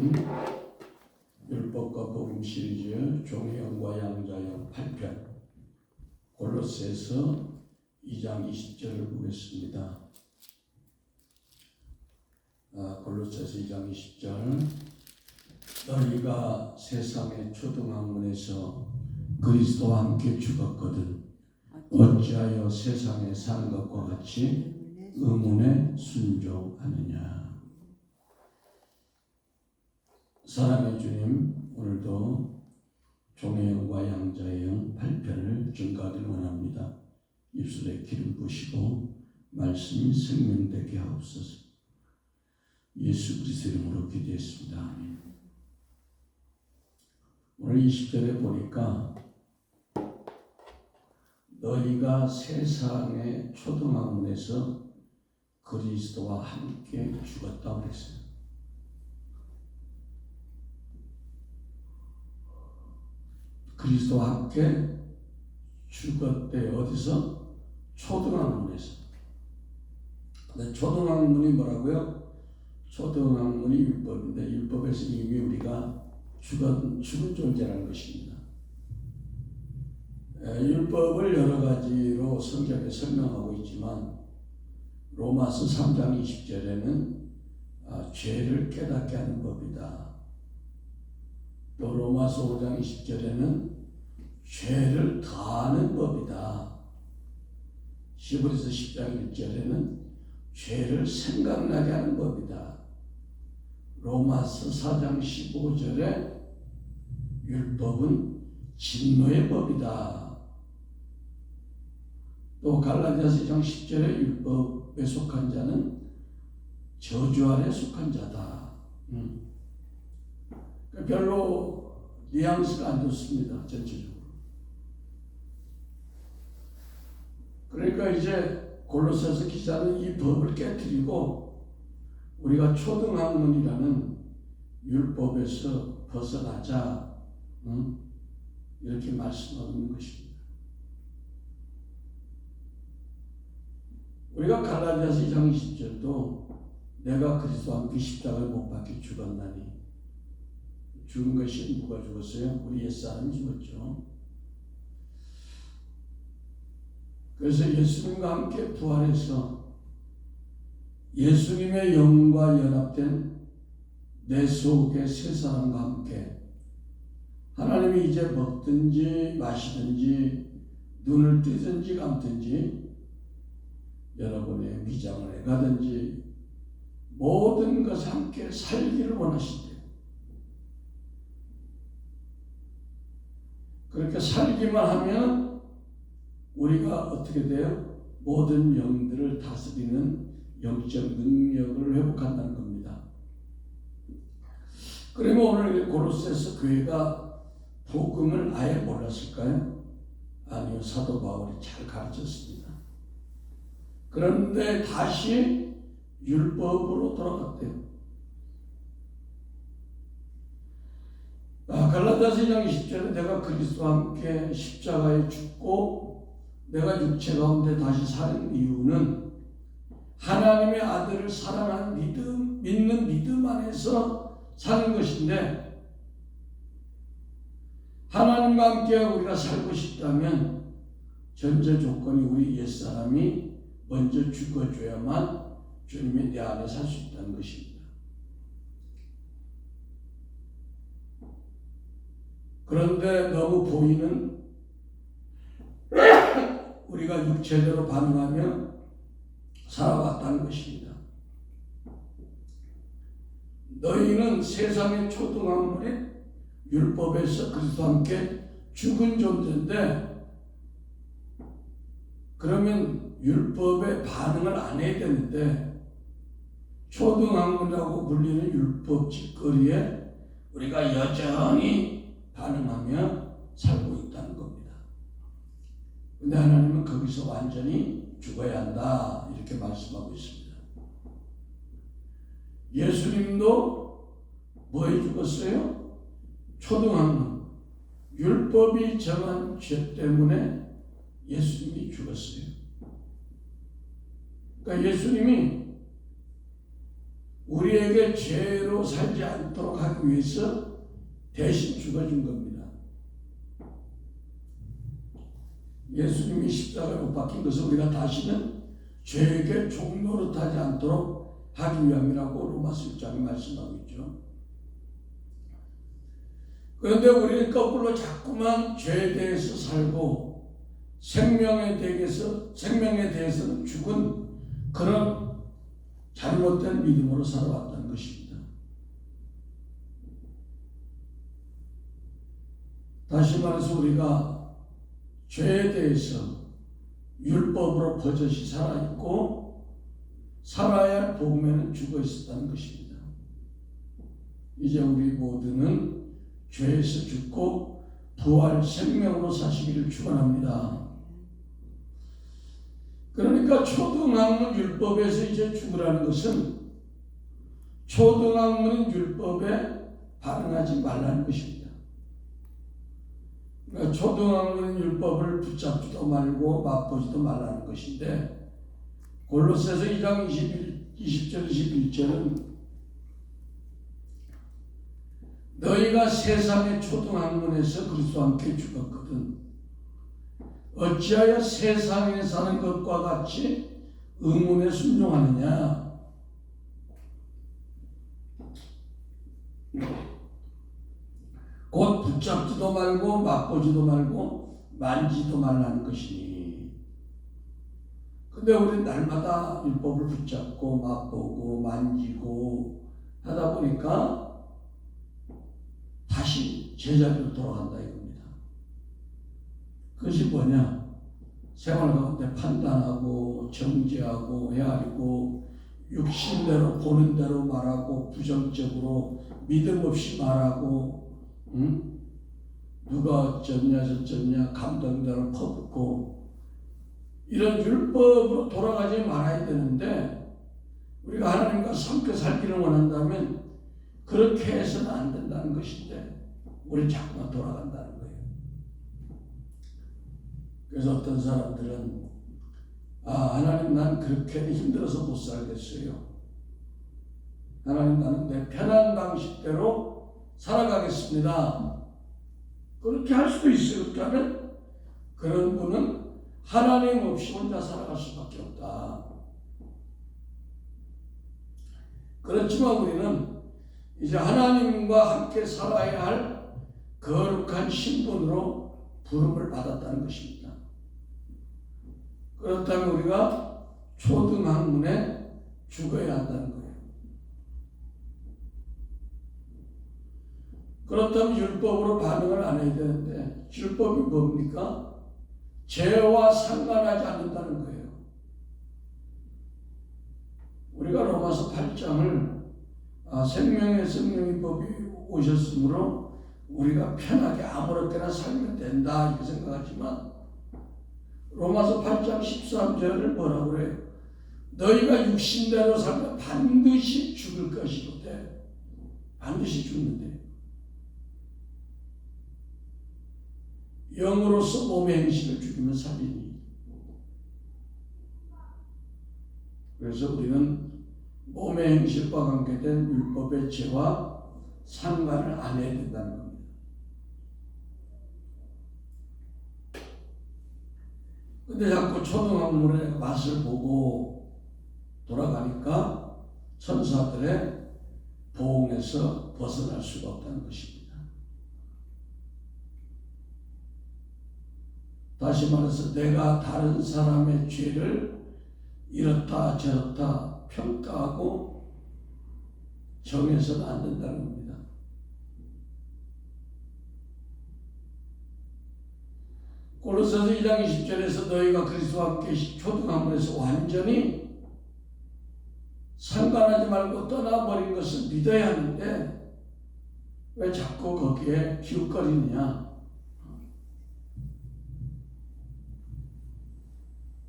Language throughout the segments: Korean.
말씀 율법과 복음 시리즈 종의 영과 양자의 영 8편 골로새서 2장 20절을 보겠습니다. 골로새서 2장 20절 너희가 세상의 초등학문에서 그리스도와 함께 죽었거든 어찌하여 세상에 사는 것과 같이 의문에 순종하느냐. 사랑의 주님, 오늘도 종의 영과 양자의 영 8편을 증거하길 원합니다. 입술에 기름 부시고 말씀이 생명되게 하옵소서. 예수 그리스도 이름으로 기도했습니다. 아멘. 오늘 20절에 보니까 너희가 세상의 초등학문에서 그리스도와 함께 죽었다고 했어요. 그리스도와 함께 죽었대. 어디서? 초등학문에서. 근데 초등학문이 뭐라고요? 초등학문이 율법인데 율법에서 이미 우리가 죽은 존재라는 것입니다. 율법을 여러 가지로 성경에 설명하고 있지만 로마서 3장 20절에는 죄를 깨닫게 하는 법이다. 또 로마서 5장 20절에는 죄를 다하는 법이다. 히브리서 10장 1절에는 죄를 생각나게 하는 법이다. 로마서 4장 15절에 율법은 진노의 법이다. 또 갈라디아서 2장 10절에 율법에 속한 자는 저주 아래 속한 자다. 별로 뉘앙스가 안 좋습니다. 전체적으로. 그러니까 이제 골로새서 기자는 이 법을 깨뜨리고 우리가 초등학문이라는 율법에서 벗어나자 이렇게 말씀하고 있는 것입니다. 우리가 갈라디아서 2장 20절도 내가 그리스도와 함께 십자가를 못 박혀 죽었나니 죽은 것이 누가 죽었어요? 우리 옛사람이 죽었죠. 그래서 예수님과 함께 부활해서 예수님의 영과 연합된 내 속의 새 사람과 함께 하나님이 이제 먹든지 마시든지 눈을 뜨든지 감든지 여러분의 위장을 해가든지 모든 것을 함께 살기를 원하신대요. 그렇게 살기만 하면 우리가 어떻게 돼요? 모든 영들을 다스리는 영적 능력을 회복한다는 겁니다. 그러면 오늘 골로새서 교회가 복음을 아예 몰랐을까요? 아니요, 사도 바울이 잘 가르쳤습니다. 그런데 다시 율법으로 돌아갔대요. 갈라디아서 2장 20절에 내가 그리스도와 함께 십자가에 죽고 내가 육체 가운데 다시 사는 이유는 하나님의 아들을 사랑하는 믿는 믿음 안에서 사는 것인데 하나님과 함께 우리가 살고 싶다면 전제 조건이 우리 옛사람이 먼저 죽어줘야만 주님이 내 안에 살 수 있다는 것입니다. 그런데 너무 보이는 우리가 육체대로 반응하며 살아왔다는 것입니다. 너희는 세상의 초등학문에 율법에서 그리스도와 함께 죽은 존재인데 그러면 율법에 반응을 안 해야 되는데 초등학문이라고 불리는 율법 짓거리에 우리가 여전히 반응하며 살고 있다는 겁니다. 그런데 하나님은 거기서 완전히 죽어야 한다 이렇게 말씀하고 있습니다. 예수님도 뭐에 죽었어요? 초등학문 율법이 정한 죄 때문에 예수님이 죽었어요. 그러니까 예수님이 우리에게 죄로 살지 않도록 하기 위해서 대신 죽어준 겁니다. 예수님이 십자가에 못 박힌 것은 우리가 다시는 죄에게 종노릇하지 않도록 하기 위함이라고 로마서 6장에 말씀하고 있죠. 그런데 우리는 거꾸로 자꾸만 죄에 대해서 살고 생명에 대해서는 죽은 그런 잘못된 믿음으로 살아왔다는 것입니다. 다시 말해서 우리가 죄에 대해서 율법으로 버젓이 살아있고 살아야 할 복음에는 죽어 있었다는 것입니다. 이제 우리 모두는 죄에서 죽고 부활 생명으로 사시기를 축원합니다. 그러니까 초등학문 율법에서 이제 죽으라는 것은 초등학문 율법에 반응하지 말라는 것입니다. 그러니까 초등학문 율법을 붙잡지도 말고 맛보지도 말라는 것인데 골로새서 2장 20절 21절은 너희가 세상의 초등학문에서 그리스도와 함께 죽었거든 어찌하여 세상에 사는 것과 같이 의문에 순종하느냐. 곧 붙잡지도 말고 맛보지도 말고 만지도 말라는 것이니. 근데 우리 날마다 율법을 붙잡고 맛보고 만지고 하다 보니까 다시 제자리로 돌아간다 이겁니다. 그것이 뭐냐? 생활 가운데 판단하고 정죄하고 헤아리고 육신대로 보는 대로 말하고 부정적으로 믿음 없이 말하고 누가 어쩌냐 저쩌냐 감정대로 퍼붓고 이런 율법으로 돌아가지 말아야 되는데 우리가 하나님과 함께 살기를 원한다면 그렇게 해서는 안 된다는 것인데 우리 자꾸만 돌아간다는 거예요. 그래서 어떤 사람들은 하나님 난 그렇게 힘들어서 못 살겠어요. 하나님 나는 내 편한 방식대로 살아가겠습니다. 그렇게 할 수도 있어요. 그렇게 하면 그런 분은 하나님 없이 혼자 살아갈 수밖에 없다. 그렇지만 우리는 이제 하나님과 함께 살아야 할 거룩한 신분으로 부름을 받았다는 것입니다. 그렇다면 우리가 초등학문에 죽어야 한다는 거예요. 그렇다면 율법으로 반응을 안 해야 되는데 율법이 뭡니까? 죄와 상관하지 않는다는 거예요. 우리가 로마서 8장을 생명의 법이 오셨으므로 우리가 편하게 아무렇게나 살면 된다 이렇게 생각하지만 로마서 8장 13절을 뭐라고 그래요? 너희가 육신대로 살면 반드시 죽을 것이로되 반드시 죽는데 영으로서 몸의 행실을 죽이면 살리니. 그래서 우리는 몸의 행실과 관계된 율법의 죄와 상관을 안 해야 된다는 겁니다. 근데 자꾸 초등학문의 맛을 보고 돌아가니까 천사들의 보응에서 벗어날 수가 없다는 것입니다. 다시 말해서 내가 다른 사람의 죄를 이렇다 저렇다 평가하고 정해서는 안 된다는 겁니다. 골로새서 2장 20절에서 너희가 그리스도와 함께 초등학문에서 완전히 상관하지 말고 떠나버린 것을 믿어야 하는데 왜 자꾸 거기에 기웃거리느냐.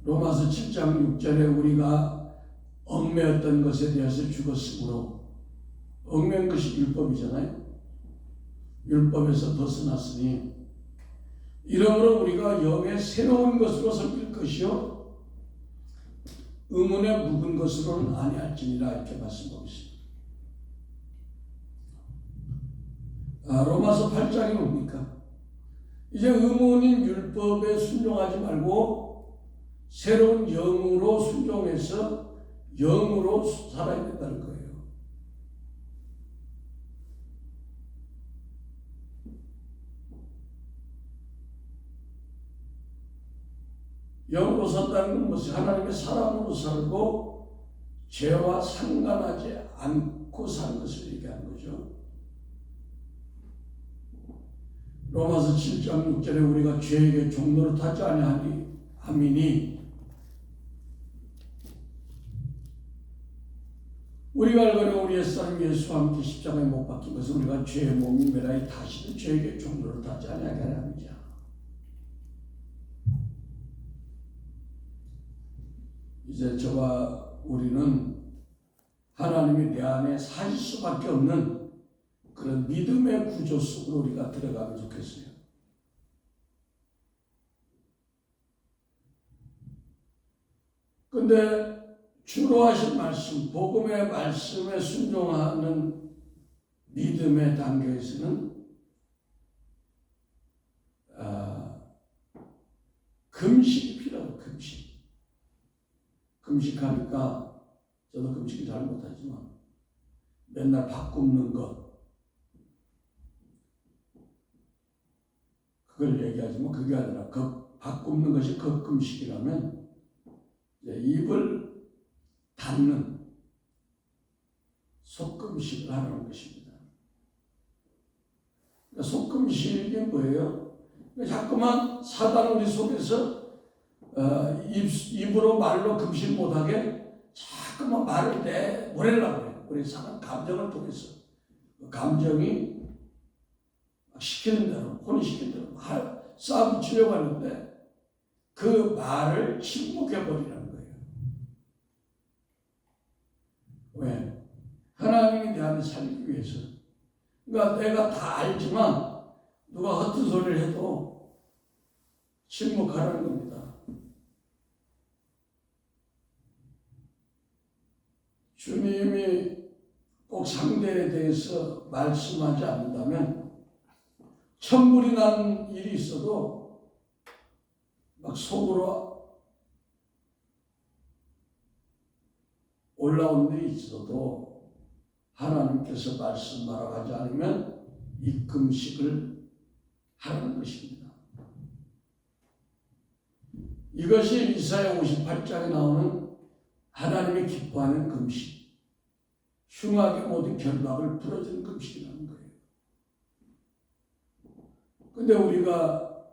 로마서 7장 6절에 우리가 얽매였던 것에 대해서 죽었으므로 얽매인 것이 율법이잖아요. 율법에서 벗어났으니 이러므로 우리가 영의 새로운 것으로 섬길 것이요 의문에 묵은 것으로는 아니할지니라 이렇게 말씀하고 있습니다. 로마서 8장이 뭡니까? 이제 의무원인 율법에 순종하지 말고 새로운 영으로 순종해서 영으로 살아야 된다는 거예요. 영으로 산다는 건 무슨 하나님의 사람으로 살고 죄와 상관하지 않고 사는 것을 얘기하는 거죠. 로마서 7장 6절에 우리가 죄에게 종노릇 하지 아니하니 아미니 우리가 알거니와 우리 옛사람 예수와 함께 십자가에 못 박힌 것은 우리가 죄의 몸이 매라이 다시는 죄에게 종노릇 하지 아니하게 하려 함이자. 이제 저와 우리는 하나님이 내 안에 사실 수밖에 없는 그런 믿음의 구조 속으로 우리가 들어가면 좋겠어요. 근데 주로 하신 말씀, 복음의 말씀에 순종하는 믿음의 단계에서는 금식이 필요하고 금식. 금식하니까 저도 금식을 잘 못하지만 맨날 밥 굽는 것 그걸 얘기하지만 그게 아니라 밥 굽는 것이 금식이라면 입을 닫는 속금식을 하는 것입니다. 속금식이 뭐예요? 자꾸만 사단 우리 속에서 입으로 말로 금식 못하게 자꾸만 말을 내보내려고 해요. 우리 사람 감정을 통해서 감정이 시키는 대로 혼이시키는 대로 싸붙이려고 하는데 그 말을 침묵해버리라는 거예요. 왜? 하나님이 내 안에 살기 위해서. 그러니까 내가 다 알지만 누가 허튼 소리를 해도 침묵하라는 겁니다. 주님이 꼭 상대에 대해서 말씀하지 않는다면 천불이 난 일이 있어도 막 속으로 올라온 일이 있어도 하나님께서 말씀하라고 하지 않으면 이 금식을 하라는 것입니다. 이것이 이사야 58장에 나오는 하나님이 기뻐하는 금식, 흉악의 모든 결박을 풀어주는 금식이라는 거예요. 근데 우리가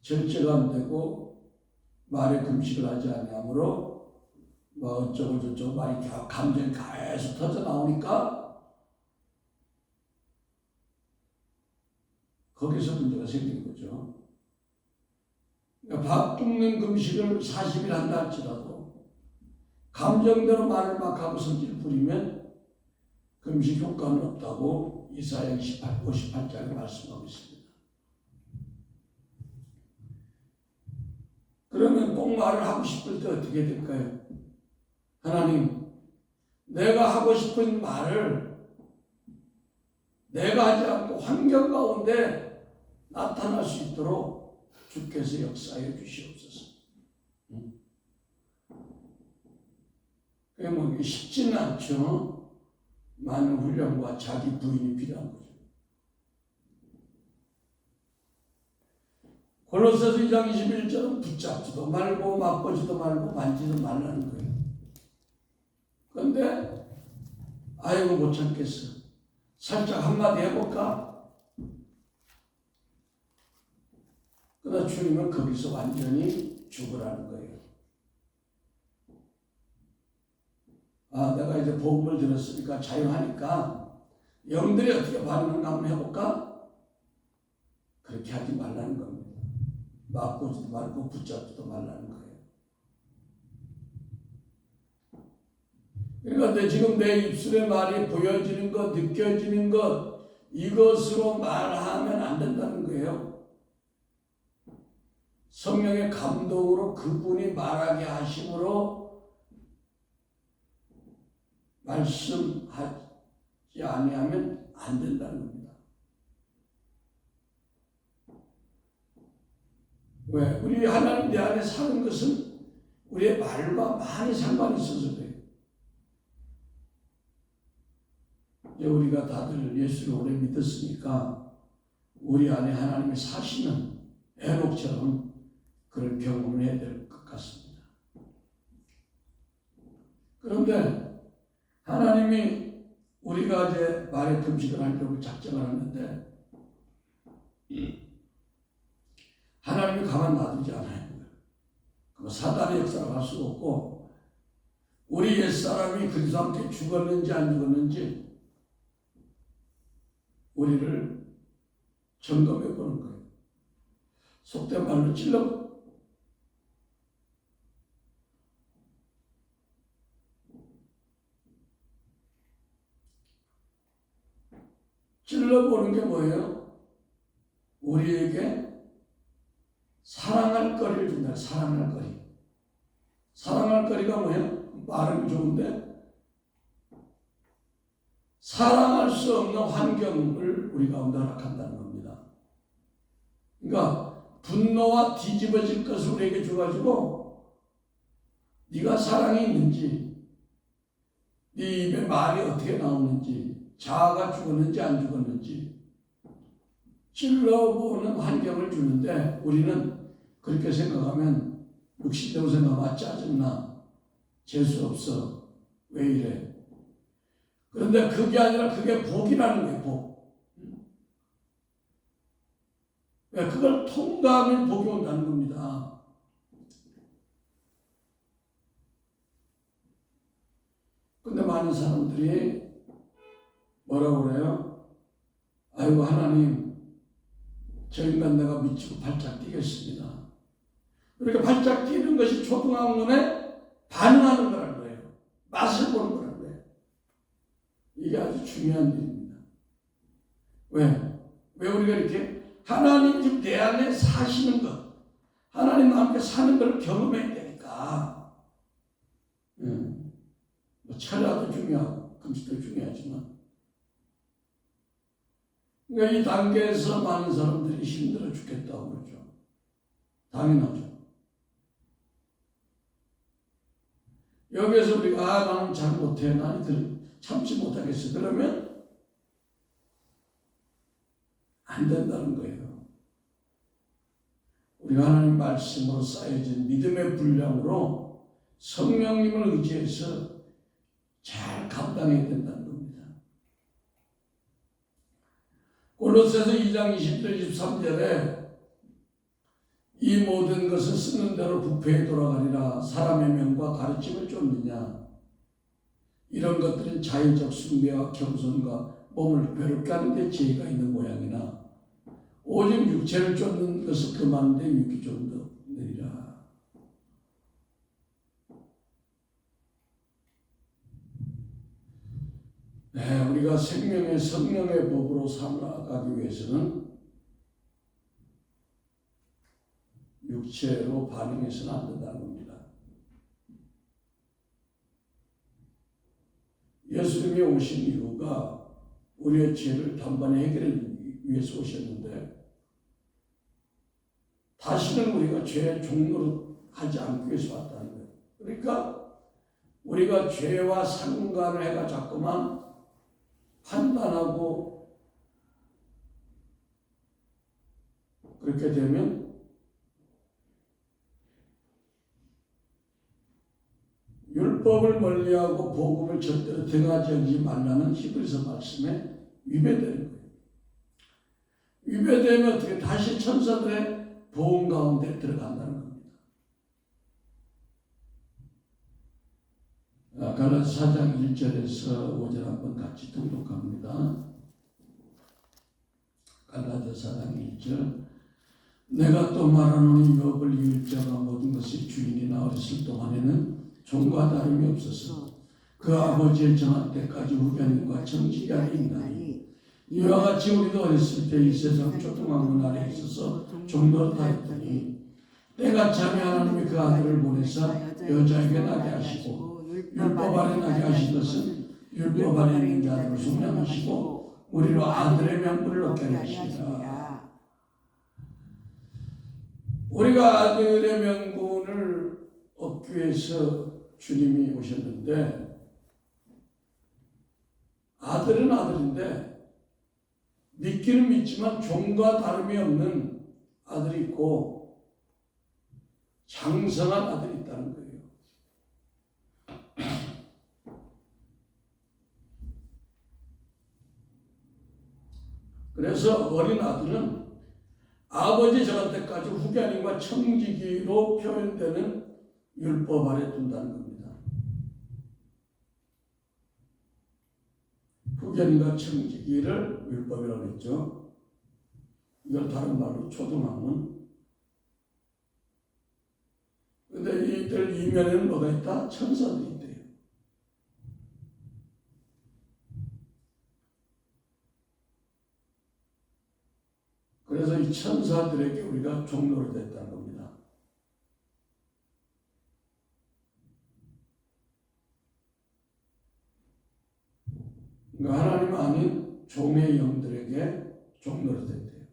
절제가 안 되고 말에 금식을 하지 아니하므로 뭐 어쩌고 저쩌고 말이 감정이 계속 터져 나오니까 거기서 문제가 생기는 거죠. 그러니까 밥 굶는 금식을 40일 한다 할지라도 감정대로 말을 막 하고 성질 부리면 금식 효과는 없다고 이사야 58장에 말씀하고 있습니다. 그러면 꼭 말을 하고 싶을 때 어떻게 될까요? 하나님, 내가 하고 싶은 말을 내가 하지 않고 환경 가운데 나타날 수 있도록 주께서 역사해 주시옵소서. 그게 뭐 쉽지는 않죠. 많은 훈련과 자기 부인이 필요한 거죠. 골로새서 2장 21절은 붙잡지도 말고 맛보지도 말고 만지도 말라는 거예요. 그런데 아이고 못 참겠어. 살짝 한마디 해볼까? 그러나 주님은 거기서 완전히 죽으라는 거예요. 내가 이제 복음을 들었으니까 자유하니까 여러분들이 어떻게 반응을 한번 해볼까? 그렇게 하지 말라는 겁니다. 막보지도 말고 붙잡지도 말라는 거예요. 그러니까 지금 내 입술의 말이 보여지는 것, 느껴지는 것, 이것으로 말하면 안 된다는 거예요. 성령의 감동으로 그분이 말하게 하심으로 말씀하지 아니하면 안 된다는 겁니다. 왜? 우리 하나님 내 안에 사는 것은 우리의 말과 많이 상관이 있어서 그래요. 이제 우리가 다들 예수를 오래 믿었으니까 우리 안에 하나님이 사시는 에녹처럼 그런 경험을 해야 될 것 같습니다. 그런데 하나님이 우리가 이제 말의 금식을 하려고 작정을 했는데 하나님이 가만 놔두지 않아요. 사단의 역사를 할 수가 없고 우리 옛사람이 그리스도 함께 죽었는지 안 죽었는지 우리를 점검해 보는 거예요. 속된 말로 찔러보는 게 뭐예요? 우리에게 사랑할 거리를 준다. 사랑할 거리. 사랑할 거리가 뭐예요? 말은 좋은데 사랑할 수 없는 환경을 우리 가운데 허락한다는 겁니다. 그러니까 분노와 뒤집어질 것을 우리에게 줘가지고 네가 사랑이 있는지 네 입에 말이 어떻게 나오는지 자아가 죽었는지 안 죽었는지 찔러보는 환경을 주는데 우리는 그렇게 생각하면 60대로 생각하면 짜증나 재수없어 왜 이래. 그런데 그게 아니라 그게 복이라는 거예요. 복. 그걸 통감을 복이 온다는 겁니다. 근데 많은 사람들이 뭐라고 그래요? 아이고 하나님 저 인간 내가 미치고 발작 뛰겠습니다. 이렇게 발작 뛰는 것이 초등학문에 반응하는 거라는 거예요. 맛을 보는 거라는 거예요. 이게 아주 중요한 일입니다. 왜? 왜 우리가 이렇게 하나님 집 내 안에 사시는 것, 하나님과 함께 사는 걸 경험해야 되니까. 뭐 철야도 중요하고 금식도 중요하지만 그러니까 이 단계에서 많은 사람들이 힘들어 죽겠다고 그러죠. 당연하죠. 여기에서 우리가 나는 잘 못해. 나는 참지 못하겠어. 그러면 안 된다는 거예요. 우리가 하나님 말씀으로 쌓여진 믿음의 분량으로 성령님을 의지해서 잘 감당해야 된다는 겁니다. 골로새서 2장 20절 23절에 이 모든 것을 쓰는 대로 부패에 돌아가리라. 사람의 명과 가르침을 쫓느냐. 이런 것들은 자의적 숭배와 겸손과 몸을 괴롭게 하는 데 지혜가 있는 모양이나 오직 육체를 쫓는 것을 금하는데 육이 좀 더 느리라. 네, 우리가 생명의 성령의 법으로 살아가기 위해서는 육체로 반응해서는 안 된다는 겁니다. 예수님이 오신 이유가 우리의 죄를 단번에 해결하기 위해서 오셨는데 다시는 우리가 죄의 종로로 하지 않기 위해서 왔다는 거예요. 그러니까 우리가 죄와 상관을 해가 자꾸만 판단하고 그렇게 되면 율법을 멀리하고 복음을 절대로 등하지 하지 말라는 히브리서 말씀에 위배되는 거예요. 위배되면 어떻게 다시 천사들의 보험 가운데 들어간다는 겁니다. 갈라디아서 4장 1절에서 5절 한번 같이 통독합니다. 갈라디아서 4장 1절 내가 또 말하노니 유업을 이을 자가 모든 것의 주인이나 어렸을 동안에는 종과 다름이 없어서 그 아버지의 정한 때까지 후견인과 정직이 아닌 인간이 이와 같이 우리도 어렸을 때 이 세상 초등학문 아래에 있어서 종노릇 하였더니 때가 차면 하나님이 그 아들을 보내사 여자에게 나게 하시고 율법 아래 나게 하신 것은 율법 아래 있는 자들을 속량하시고 우리로 아들의 명분을 얻게 하시니라. 우리가 아들의 명분을 얻기 위해서 주님이 오셨는데, 아들은 아들인데 믿기는 믿지만 종과 다름이 없는 아들이 있고 장성한 아들이 있다는 거예요. 그래서 어린 아들은 아버지 저럴 때까지 후견인과 청지기로 표현되는 율법 아래 둔다는 겁니다. 후견인과 청지기를 율법이라고 했죠. 이걸 다른 말로 초등학문. 근데 이들 이면에는 뭐가 있다? 천사들이 있대요. 그래서 이 천사들에게 우리가 종로를 됐다는 겁니다. 그러니까 하나님 아닌 종의 영들에게 종로를 됐대요.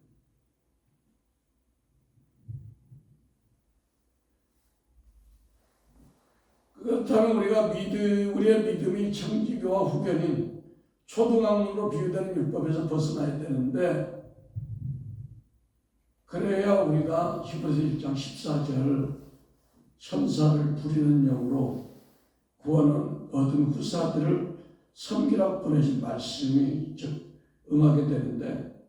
그렇다면 우리의 믿음이 청지교와 후견인 초등학문으로 비유되는 율법에서 벗어나야 되는데, 그래야 우리가 히브리서 1장 14절 천사를 부리는 영으로 구원을 얻은 후사들을 섬기라고 보내신 말씀이 즉 응하게 되는데,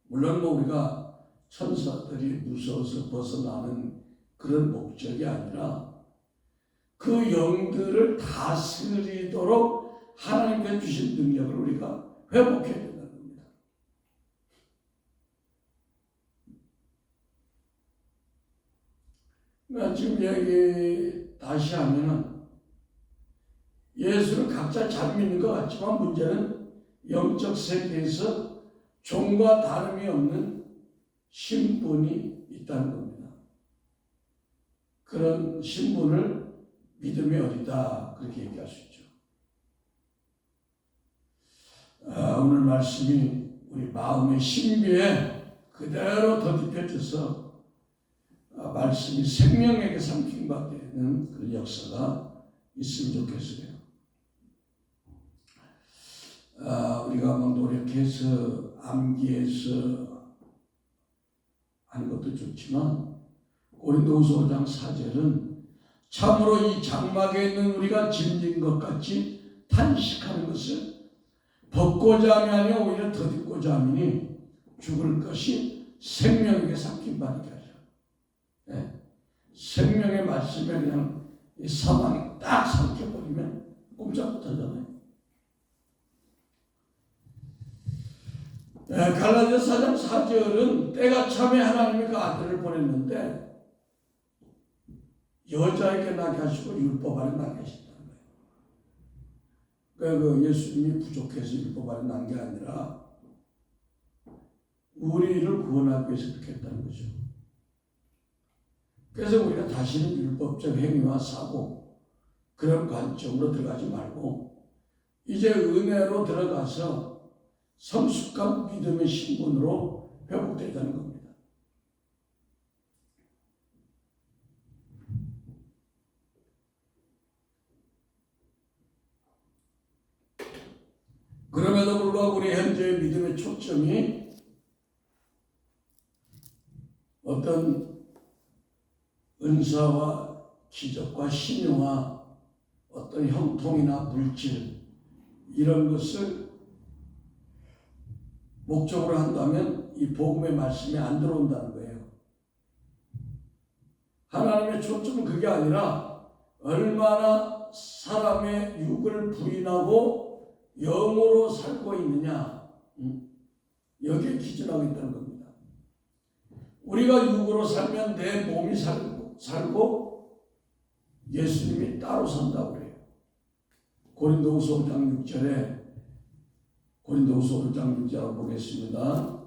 물론 우리가 천사들이 무서워서 벗어나는 그런 목적이 아니라 그 영들을 다스리도록 하나님께 주신 능력을 우리가 회복해야 된다는 겁니다. 그러니까 지금 여기 다시 하면은 예수를 각자 잘 믿는 것 같지만 문제는 영적 세계에서 종과 다름이 없는 신분이 있다는 겁니다. 그런 신분을 믿음의 어리다 그렇게 얘기할 수 있죠. 오늘 말씀이 우리 마음의 신비에 그대로 덧입혀져서 말씀이 생명에게 삼킴받게 되는 그런 역사가 있으면 좋겠어요. 우리가 막 노력해서 암기해서 하는 것도 좋지만 고린도후서 5장 4절은 참으로 이 장막에 있는 우리가 짐진 것 같이 탄식하는 것을 벗고자 함이 아니라 오히려 덧입고자 함이니 죽을 것이 생명에게 삼킴받게 하죠. 네. 생명의 말씀에 그냥 이 사망이 딱 삼켜버리면 꼼짝 못하잖아요. 갈라디아서 4장 4절은 때가 참에 하나님이 그 아들을 보냈는데 여자에게 나게 하시고 율법 아래 나게 하신다는 거예요. 그러니까 예수님이 부족해서 율법 아래 난 게 아니라 우리를 구원하기 위해서 그렇게 했다는 거죠. 그래서 우리가 다시는 율법적 행위와 사고 그런 관점으로 들어가지 말고 이제 은혜로 들어가서 성숙한 믿음의 신분으로 회복되자는 겁니다. 그럼에도 불구하고 우리 현재의 믿음의 초점이 어떤 은사와 기적과 신용과 어떤 형통이나 물질 이런 것을 목적으로 한다면 이 복음의 말씀이 안 들어온다는 거예요. 하나님의 초점은 그게 아니라 얼마나 사람의 육을 부인하고 영으로 살고 있느냐, 여기에 기준하고 있다는 겁니다. 우리가 육으로 살면 내 몸이 살고 예수님이 따로 산다고 그래요. 고린도후서 5장 6절에 고린도후서 5장 6절 보겠습니다.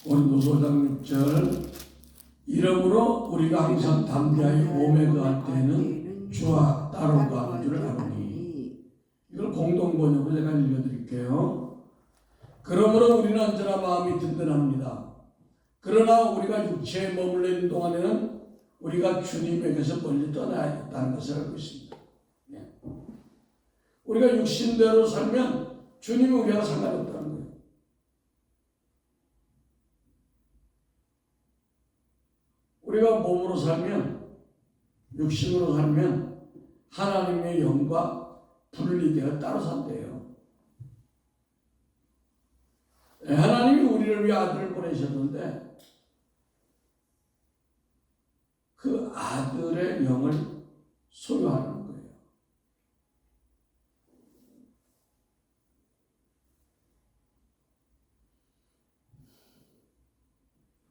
고린도후서 5장 6절 이러므로 우리가 항상 담대하여 몸에 거할 때는 주와 따로 가는 줄 아노니. 이걸 공동 번역으로 제가 읽어드릴게요. 그러므로 우리는 언제나 마음이 든든합니다. 그러나 우리가 육체에 머물러 있는 동안에는 우리가 주님에게서 멀리 떠나야 했다는 것을 알고 있습니다. 우리가 육신대로 살면 주님이 우리와 상관없다는 거예요. 우리가 몸으로 살면, 육신으로 살면 하나님의 영과 분리되어 따로 산대요. 하나님이 우리를 위해 아들을 보내셨는데 그 아들의 영을 소유하는 거예요.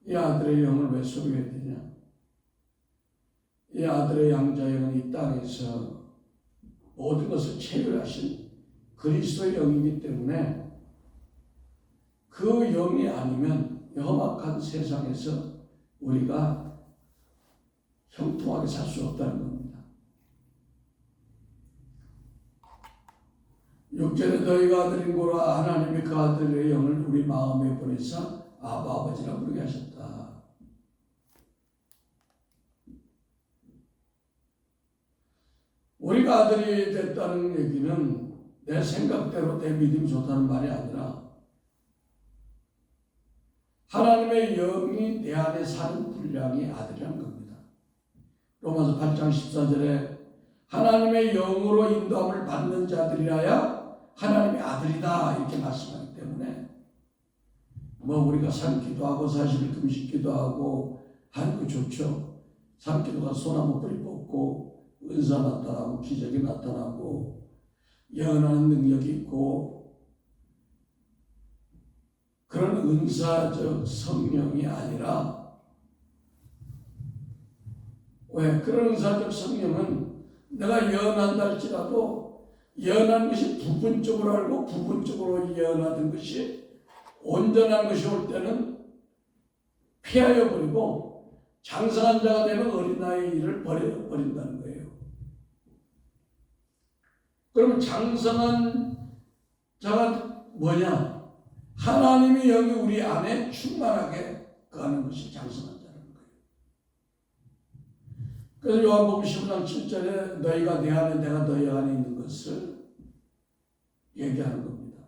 이 아들의 영을 왜 소유해야 되냐? 이 아들의 양자영은 이 땅에서 모든 것을 체결하신 그리스도의 영이기 때문에 그 영이 아니면 험악한 세상에서 우리가 형통하게 살 수 없다는 겁니다. 6절에 너희가 아들인 고라 하나님이 그 아들의 영을 우리 마음에 보내사 아바 아버지라 부르게 하셨다. 우리가 아들이 됐다는 얘기는 내 생각대로 내 믿음이 좋다는 말이 아니라 하나님의 영이 내 안에 사는 분량이 아들이라는 겁니다. 로마서 8장 14절에 하나님의 영으로 인도함을 받는 자들이라야 하나님의 아들이다 이렇게 말씀하기 때문에 우리가 삼기도 하고 사실 금식기도 하고 하는 거 좋죠. 삼기도가 소나무 뿌리 뽑고 은사 나타나고 기적이 나타나고 예언하는 능력이 있고 그런 은사적 성령이 아니라 왜? 그런 은사적 성령은 내가 예언한다 할지라도 예언한 것이 부분적으로 알고 부분적으로 예언하던 것이 온전한 것이 올 때는 피하여 버리고 장성한 자가 되면 어린아이의 일을 버린다는 거예요. 그러면 장성한 자가 뭐냐? 하나님의 영이 우리 안에 충만하게 거하는 것이 장성한 자라는 거예요. 그래서 요한복음 15장 7절에 너희가 내 안에 내가 너희 안에 있는 것을 얘기하는 겁니다.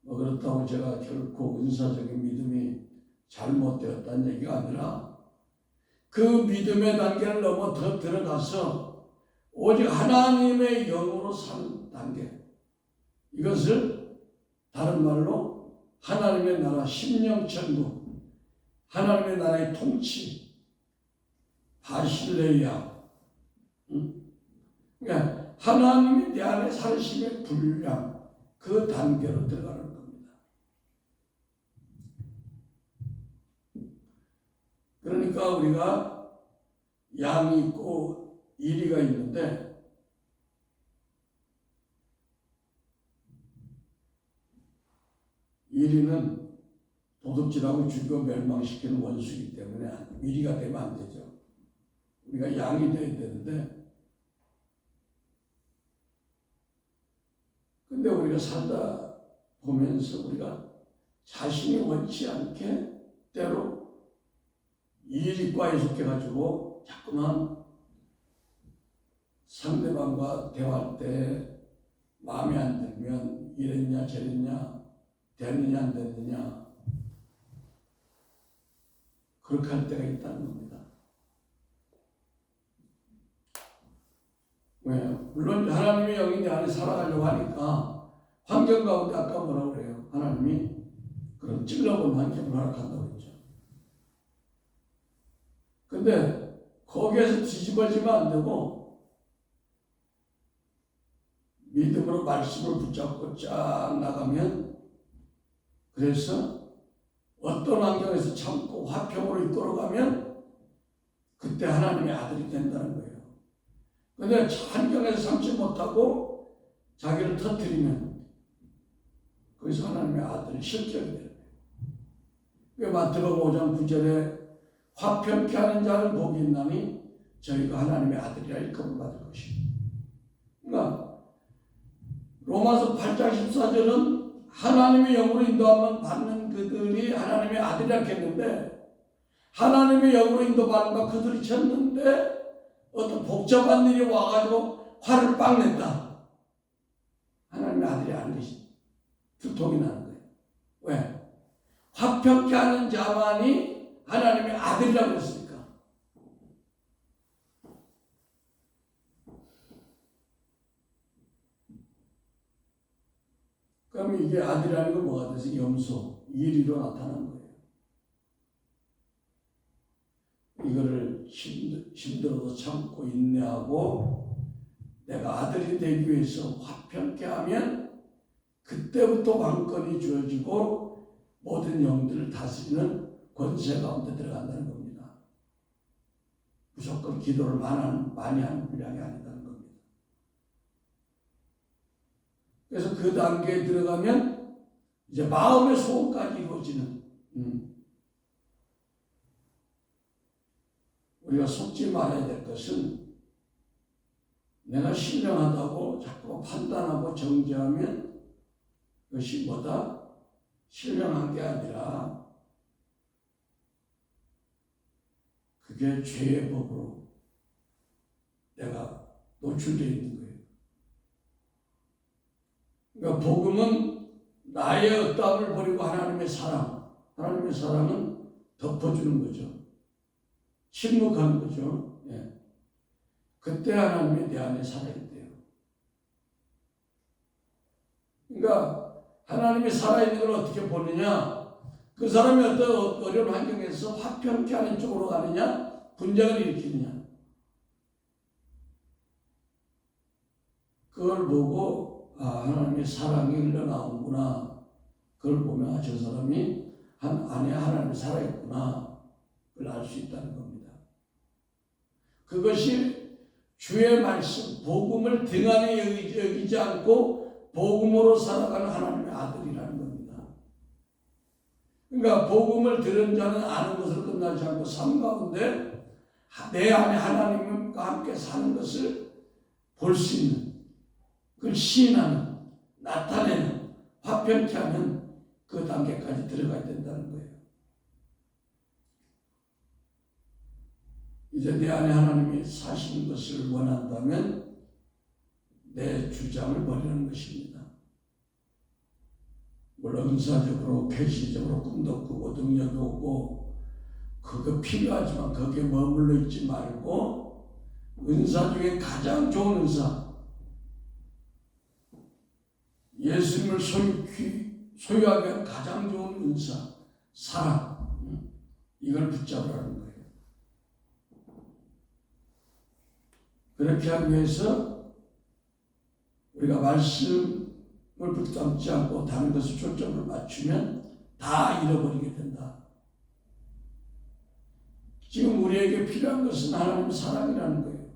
그렇다고 제가 결코 은사적인 믿음이 잘못되었다는 얘기가 아니라 그 믿음의 단계를 넘어 더 들어가서 오직 하나님의 영으로 사는 단계, 이것을 다른 말로 하나님의 나라 심령천국, 하나님의 나라의 통치, 바실레이아, 그러니까 하나님이 내 안에 사심의 분량, 그 단계로 들어가는 겁니다. 그러니까 우리가 양이 있고 이리가 있는데 이리는 도둑질하고 죽여 멸망시키는 원수이기 때문에 이리가 되면 안 되죠. 우리가 양이 되어야 되는데 근데 우리가 살다 보면서 우리가 자신이 원치 않게 때로 이리과에 속해가지고 자꾸만 상대방과 대화할 때 마음에 안 들면 이랬냐 저랬냐 되느냐 안 되느냐 그렇게 할 때가 있다는 겁니다. 왜요? 물론 하나님의 영이 내 안에 살아가려고 하니까 환경 가운데 아까 뭐라고 그래요? 하나님이 그런 찔러본 환경을 허락한다고 그랬죠. 근데 거기에서 뒤집어지면 안 되고 믿음으로 말씀을 붙잡고 쫙 나가면 그래서 어떤 환경에서 참고 화평으로 이끌어가면 그때 하나님의 아들이 된다는 거예요. 그런데 환경에서 참지 못하고 자기를 터뜨리면 거기서 하나님의 아들이 실격이 되는 거예요. 마태복음 5장 9절에 화평케 하는 자를 복이 있나니 저희가 하나님의 아들이라 일컬음 받을 것입니다. 그러니까 로마서 8장 14절은 하나님의 영으로 인도함을 받는 그들이 하나님의 아들이라 했는데, 하나님의 영으로 인도받는 그들이 쳤는데 어떤 복잡한 일이 와가지고 화를 빵 냈다. 하나님의 아들이 아닌 것이 두통이 나는 거예요. 왜? 화평케 하는 자만이 하나님의 아들이라고 했으니까. 그럼 이게 아들이라는 건 뭐가 돼서 염소, 이리로 나타난 거예요. 이거를 힘들어도 참고 인내하고 내가 아들이 되기 위해서 화평케 하면 그때부터 왕권이 주어지고 모든 영들을 다스리는 권세 가운데 들어간다는 겁니다. 무조건 기도를 많이 하는 분량이 아니다는 겁니다. 그래서 그 단계에 들어가면 이제 마음의 소원까지 이루어지는, 우리가 속지 말아야 될 것은 내가 신령하다고 자꾸 판단하고 정죄하면 그것이 뭐다? 신령한 게 아니라 그게 죄의 법으로 내가 노출되어 있는 거예요. 그러니까 복음은 나의 어떠함을 버리고 하나님의 사랑은 덮어주는 거죠. 침묵하는 거죠. 예. 그때 하나님이 내 안에 살아있대요. 그러니까 하나님이 살아있는 걸 어떻게 보느냐? 그 사람이 어떤 어려운 환경에서 화평케 하는 쪽으로 가느냐? 분쟁을 일으키느냐? 그걸 보고 하나님의 사랑이 흘러나오는구나. 그걸 보면 저 사람이 안에 하나님이 살아있구나. 그걸 알 수 있다는 겁니다. 그것이 주의 말씀, 복음을 등한히 여기지 않고 복음으로 살아가는 하나님의 아들이라는 겁니다. 그러니까 복음을 들은 자는 아는 것으로 끝나지 않고 삶 가운데 내 안에 하나님과 함께 사는 것을 볼 수 있는, 그걸 시인하는, 나타내는, 화평케 하는 그 단계까지 들어가야 된다는 거예요. 이제 내 안에 하나님이 사시는 것을 원한다면 내 주장을 버리는 것입니다. 물론 은사적으로, 계시적으로 꿈도 꾸고 능력이 오고 그거 필요하지만 거기에 머물러 있지 말고 은사 중에 가장 좋은 은사, 예수님을 소유하게 한 가장 좋은 은사, 사랑, 이걸 붙잡으라는 거예요. 그렇게 하기 위해서 우리가 말씀을 붙잡지 않고 다른 것에 초점을 맞추면 다 잃어버리게 된다. 지금 우리에게 필요한 것은 하나님의 사랑이라는 거예요.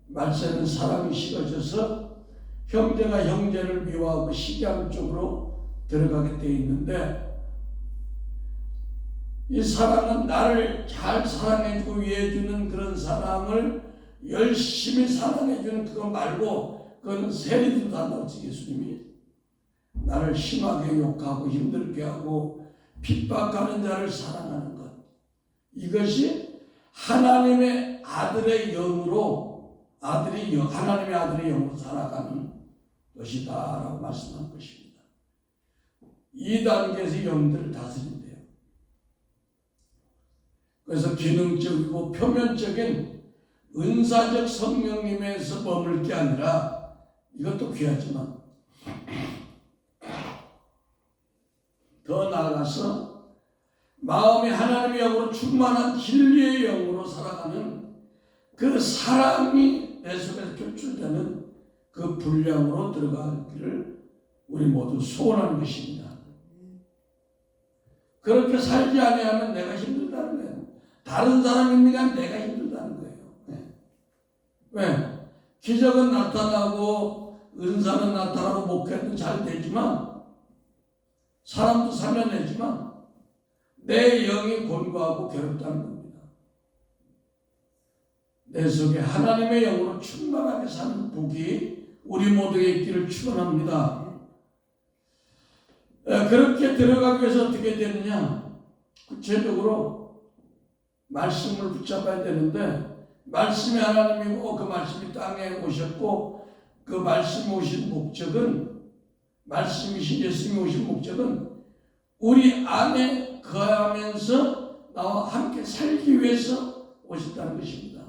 말세는 사랑이 식어져서 형제가 형제를 미워하고 시기하는 쪽으로 들어가게 되어 있는데, 이 사랑은 나를 잘 사랑해주고 위해주는 그런 사랑을 열심히 사랑해주는 그거 말고, 그건 세리들도 한다고 예수님이. 나를 심하게 욕하고 힘들게 하고 핍박하는 자를 사랑하는 것, 이것이 하나님의 아들의 영으로, 하나님의 아들의 영으로 살아가는 것이다 라고 말씀한 것입니다. 이 단계에서 영들을 다스린대요. 그래서 기능적이고 표면적인 은사적 성령님에서 머물 게 아니라, 이것도 귀하지만 더 나아가서 마음이 하나님의 영으로 충만한 진리의 영으로 살아가는 그 사랑이 내 속에서 표출되는 그 분량으로 들어가기를 우리 모두 소원하는 것입니다. 그렇게 살지 아니하면 내가 힘들다는 거예요. 다른 사람입니까? 내가 힘들다는 거예요. 네. 왜? 기적은 나타나고 은사는 나타나고 목회는 잘 되지만, 사람도 살려내지만 내 영이 곤고하고 괴롭다는 겁니다. 내 속에 하나님의 영으로 충만하게 사는 복이 우리 모두의 있기를 축원합니다. 그렇게 들어가기 위해서 어떻게 되느냐? 구체적으로 말씀을 붙잡아야 되는데, 말씀이 하나님이고 그 말씀이 땅에 오셨고, 그 말씀이 오신 목적은, 말씀이신 예수님이 오신 목적은 우리 안에 거하면서 나와 함께 살기 위해서 오셨다는 것입니다.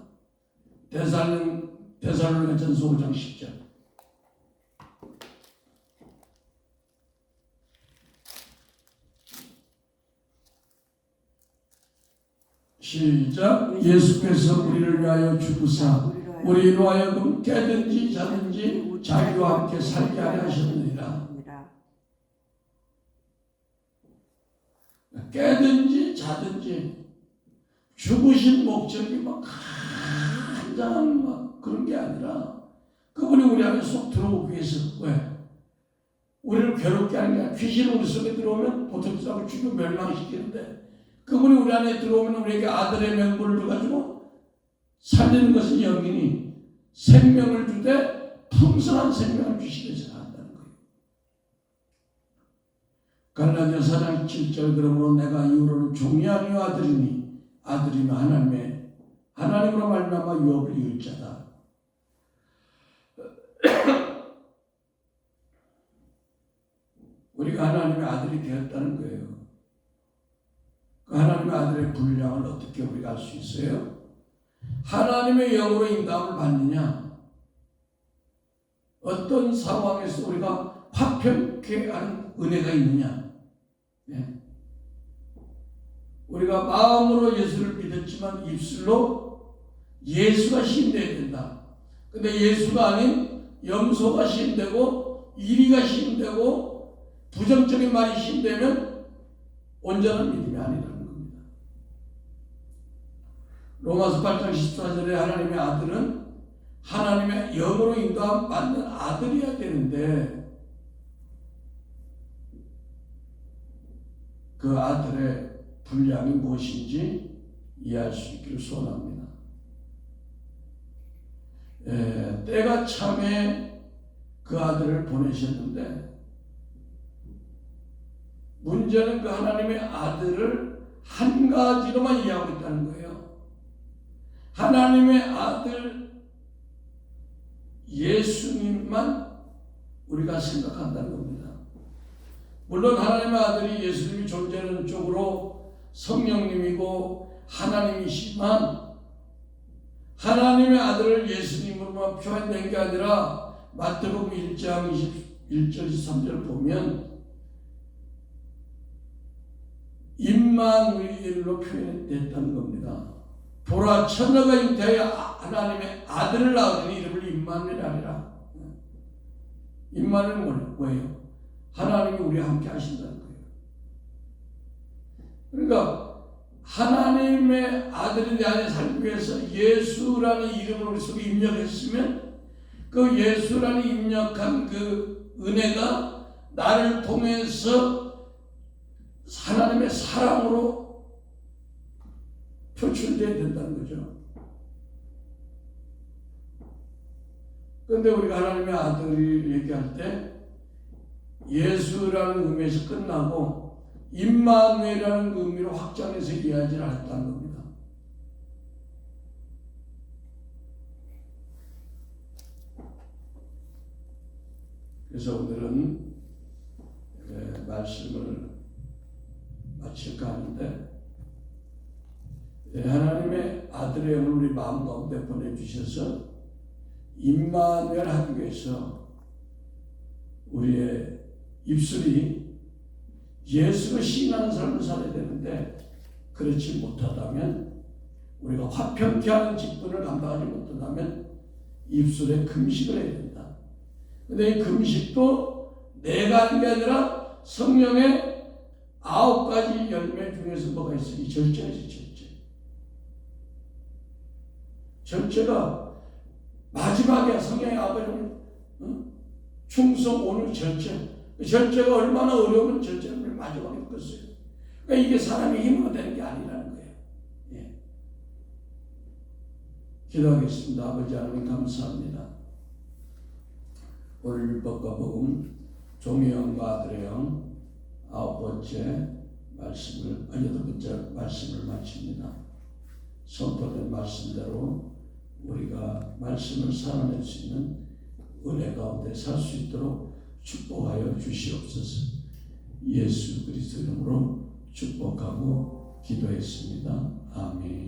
데살로니가전서 5장 10절. 시작. 예수께서 우리를 위하여 죽으사 우리로 하여금 깨든지 자든지 자기와 함께 살게 하려 하셨느니라. 깨든지 자든지 죽으신 목적이 막 간단한 막 그런 게 아니라 그분이 우리 안에 쏙 들어오기 위해서. 왜? 우리를 괴롭게 하는 게 아니라 귀신이 우리 속에 들어오면 보통 사람을 죽여 멸망시키는데 그분이 우리 안에 들어오면 우리에게 아들의 명분을 줘가지고 살리는 것은 영이니 생명을 주되 풍성한 생명을 주시기 위해서 한다는 거예요. 갈라디아 4장 7절. 그러므로 내가 이후로는 종이 아니요 아들이니 아들이면 하나님으로 말미암아 유업을 이을 자다. 우리가 하나님의 아들이 되었다는 거예요. 그 하나님의 아들의 분량을 어떻게 우리가 알 수 있어요? 하나님의 영으로 인도함을 받느냐? 어떤 상황에서 우리가 화평케 하는 은혜가 있느냐? 네. 우리가 마음으로 예수를 믿었지만 입술로 예수가 시인되어야 된다. 근데 예수가 아닌 염소가 시인되고 이리가 시인되고 부정적인 말이 시인되면 온전한 믿음이 아니라는 겁니다. 로마서 8장 14절에 하나님의 아들은 하나님의 영으로 인도함 받는 아들이어야 되는데 그 아들의 분량이 무엇인지 이해할 수 있기를 소원합니다. 때가 참에 그 아들을 보내셨는데 문제는 그 하나님의 아들을 한 가지로만 이해하고 있다는 거예요. 하나님의 아들 예수님만 우리가 생각한다는 겁니다. 물론 하나님의 아들이 예수님이 존재하는 쪽으로 성령님이고 하나님이시지만 하나님의 아들을 예수님으로만 표현된 게 아니라 마태복음 1장 21절 23절을 보면 임마누엘로 표현됐다는 겁니다. 보라 처녀가 잉태하여 하나님의 아들을 낳으니 이름을 임마누엘 하리라. 임마누엘은 뭐예요? 하나님이 우리와 함께 하신다는 거예요. 그러니까 하나님의 아들이 내 안에 살기 위해서 예수라는 이름을 우리 속에 입력했으면 그 예수라는 입력한 그 은혜가 나를 통해서 하나님의 사랑으로 표출되어야 된다는 거죠. 그런데 우리가 하나님의 아들을 얘기할 때 예수라는 의미에서 끝나고 임마누엘이라는 의미로 확장해서 이해하지 않았다는 겁니다. 그래서 오늘은 말씀을 마칠까 하는데 하나님의 아들의 영을 우리 마음 가운데 보내주셔서 임마누엘 하기 위해서 우리의 입술이 예수를 시인하는 삶을 살아야 되는데 그렇지 못하다면 우리가 화평케 하는 직분을 감당하지 못하다면 입술에 금식을 해야 된다. 근데 이 금식도 내가 하는 게 아니라 성령의 9가지 열매 중에서 뭐가 있으니 절제지, 절제. 절제가 마지막에 성령의 아버지는 충성, 온유, 절제. 절제가 얼마나 어려우면 절제를 마지막에 껐어요. 그러니까 이게 사람의 힘으로 되는 게 아니라는 거예요. 예. 기도하겠습니다. 아버지 하나님 감사합니다. 오늘 율법과 복음 종의 영과 아들의 영 9번째 말씀을 8번째 말씀을 마칩니다. 선포된 말씀대로 우리가 말씀을 살아낼 수 있는 은혜 가운데 살 수 있도록 축복하여 주시옵소서. 예수 그리스도 이름으로 축복하고 기도했습니다. 아멘.